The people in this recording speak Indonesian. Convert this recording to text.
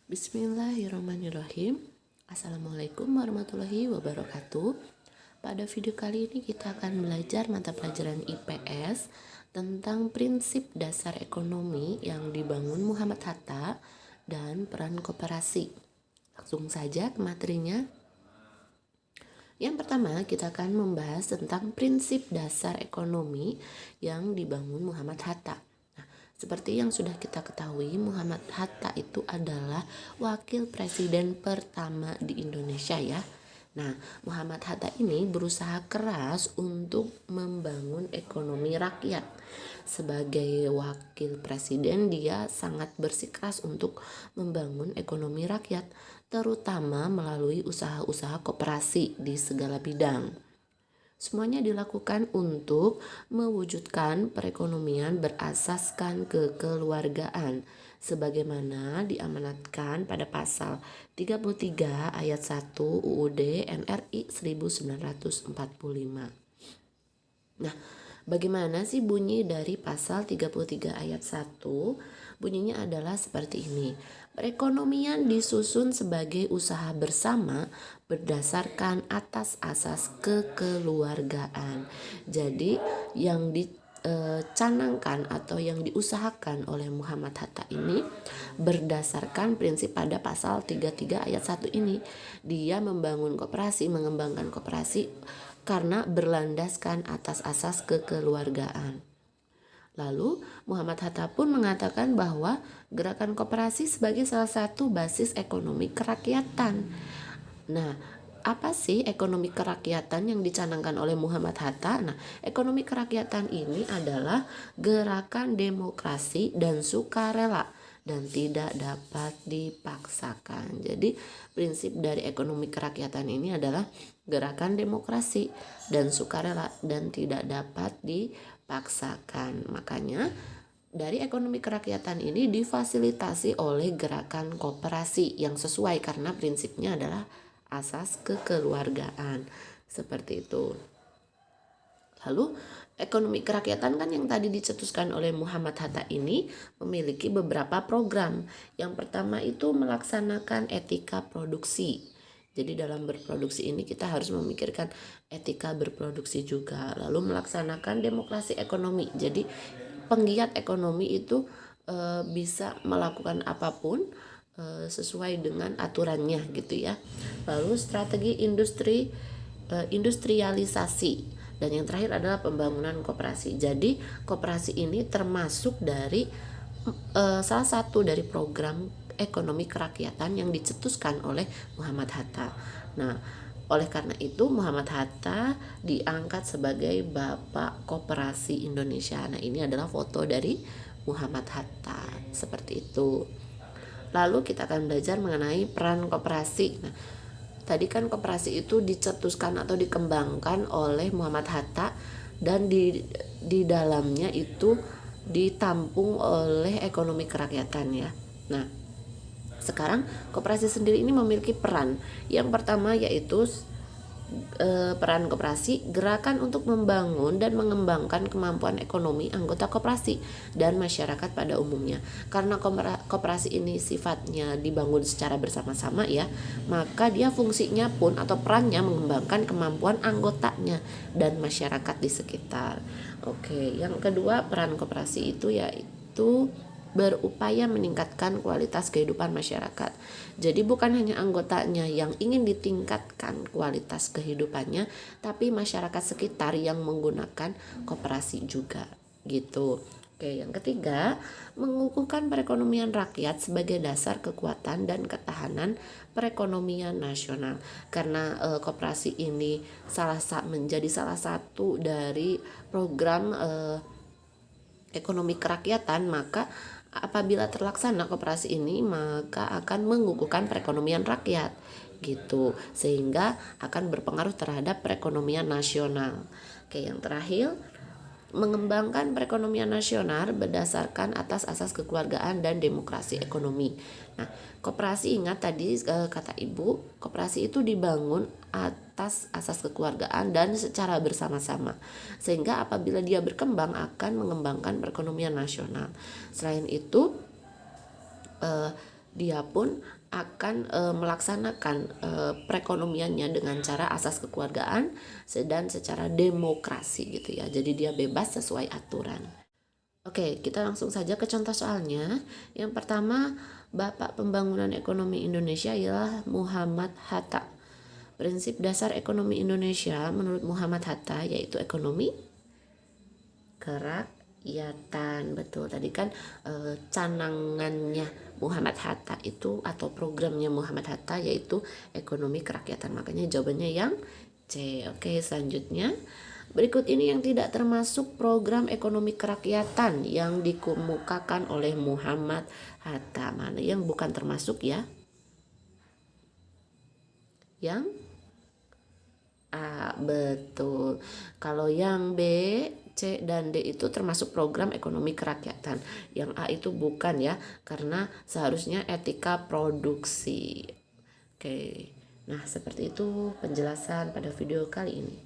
Bismillahirrahmanirrahim. Assalamualaikum warahmatullahi wabarakatuh. Pada video kali ini kita akan belajar mata pelajaran IPS tentang prinsip dasar ekonomi yang dibangun Muhammad Hatta dan peran koperasi. Langsung saja ke materinya. Yang pertama, kita akan membahas tentang prinsip dasar ekonomi yang dibangun Muhammad Hatta. Seperti yang sudah kita ketahui, Muhammad Hatta itu adalah wakil presiden pertama di Indonesia ya. Nah, Muhammad Hatta ini berusaha keras untuk membangun ekonomi rakyat. Sebagai wakil presiden, dia sangat bersikeras untuk membangun ekonomi rakyat, terutama melalui usaha-usaha koperasi di segala bidang. Semuanya dilakukan untuk mewujudkan perekonomian berasaskan kekeluargaan sebagaimana diamanatkan pada pasal 33 ayat 1 UUD NRI 1945. Nah, bagaimana sih bunyi dari pasal 33 ayat 1? Bunyinya adalah seperti ini. Perekonomian disusun sebagai usaha bersama berdasarkan atas asas kekeluargaan. Jadi yang dicanangkan atau yang diusahakan oleh Muhammad Hatta ini berdasarkan prinsip pada pasal 33 ayat 1 ini. Dia membangun koperasi, mengembangkan koperasi karena berlandaskan atas asas kekeluargaan. Lalu Muhammad Hatta pun mengatakan bahwa gerakan koperasi sebagai salah satu basis ekonomi kerakyatan. Nah, apa sih ekonomi kerakyatan yang dicanangkan oleh Muhammad Hatta? Nah, ekonomi kerakyatan ini adalah gerakan demokrasi dan sukarela dan tidak dapat dipaksakan. Jadi, prinsip dari ekonomi kerakyatan ini adalah gerakan demokrasi dan sukarela dan tidak dapat dipaksakan. Makanya dari ekonomi kerakyatan ini difasilitasi oleh gerakan koperasi yang sesuai karena prinsipnya adalah asas kekeluargaan. Seperti itu. Lalu ekonomi kerakyatan kan yang tadi dicetuskan oleh Muhammad Hatta ini memiliki beberapa program. Yang pertama itu melaksanakan etika produksi. Jadi dalam berproduksi ini kita harus memikirkan etika berproduksi juga. Lalu melaksanakan demokrasi ekonomi. Jadi penggiat ekonomi itu bisa melakukan apapun sesuai dengan aturannya gitu ya. Lalu strategi industrialisasi dan yang terakhir adalah pembangunan koperasi. Jadi koperasi ini termasuk dari salah satu dari program ekonomi kerakyatan yang dicetuskan oleh Muhammad Hatta. Nah, oleh karena itu Muhammad Hatta diangkat sebagai Bapak Koperasi Indonesia. Nah, ini adalah foto dari Muhammad Hatta seperti itu. Lalu kita akan belajar mengenai peran koperasi. Nah, tadi kan koperasi itu dicetuskan atau dikembangkan oleh Muhammad Hatta dan di dalamnya itu ditampung oleh ekonomi kerakyatan ya. Nah, sekarang koperasi sendiri ini memiliki peran. Yang pertama yaitu peran koperasi, gerakan untuk membangun dan mengembangkan kemampuan ekonomi anggota koperasi dan masyarakat pada umumnya. Karena koperasi ini sifatnya dibangun secara bersama-sama ya, maka dia fungsinya pun atau perannya mengembangkan kemampuan anggotanya dan masyarakat di sekitar. Oke, yang kedua peran koperasi itu yaitu berupaya meningkatkan kualitas kehidupan masyarakat. Jadi bukan hanya anggotanya yang ingin ditingkatkan kualitas kehidupannya, tapi masyarakat sekitar yang menggunakan koperasi juga gitu. Oke, yang ketiga, mengukuhkan perekonomian rakyat sebagai dasar kekuatan dan ketahanan perekonomian nasional. Karena koperasi ini menjadi salah satu dari program ekonomi kerakyatan, maka apabila terlaksana koperasi ini maka akan mengukuhkan perekonomian rakyat gitu, sehingga akan berpengaruh terhadap perekonomian nasional. Oke, yang terakhir, mengembangkan perekonomian nasional berdasarkan atas asas kekeluargaan dan demokrasi ekonomi. Nah, koperasi ingat tadi kata Ibu, koperasi itu dibangun atas asas kekeluargaan dan secara bersama-sama. Sehingga apabila dia berkembang akan mengembangkan perekonomian nasional. Selain itu dia pun akan melaksanakan perekonomiannya dengan cara asas kekeluargaan dan secara demokrasi gitu ya. Jadi dia bebas sesuai aturan. Oke, kita langsung saja ke contoh soalnya. Yang pertama, Bapak Pembangunan Ekonomi Indonesia ialah Muhammad Hatta. Prinsip dasar ekonomi Indonesia menurut Muhammad Hatta yaitu ekonomi kerakyatan. Betul, tadi kan canangannya Muhammad Hatta itu atau programnya Muhammad Hatta yaitu ekonomi kerakyatan. Makanya jawabannya yang C. Oke, selanjutnya. Berikut ini yang tidak termasuk program ekonomi kerakyatan yang dikemukakan oleh Muhammad Hatta. Mana yang bukan termasuk ya? Yang A, betul. Kalau yang B, C, dan D itu termasuk program ekonomi kerakyatan. Yang A itu bukan ya, karena seharusnya etika produksi. Oke, nah seperti itu penjelasan pada video kali ini.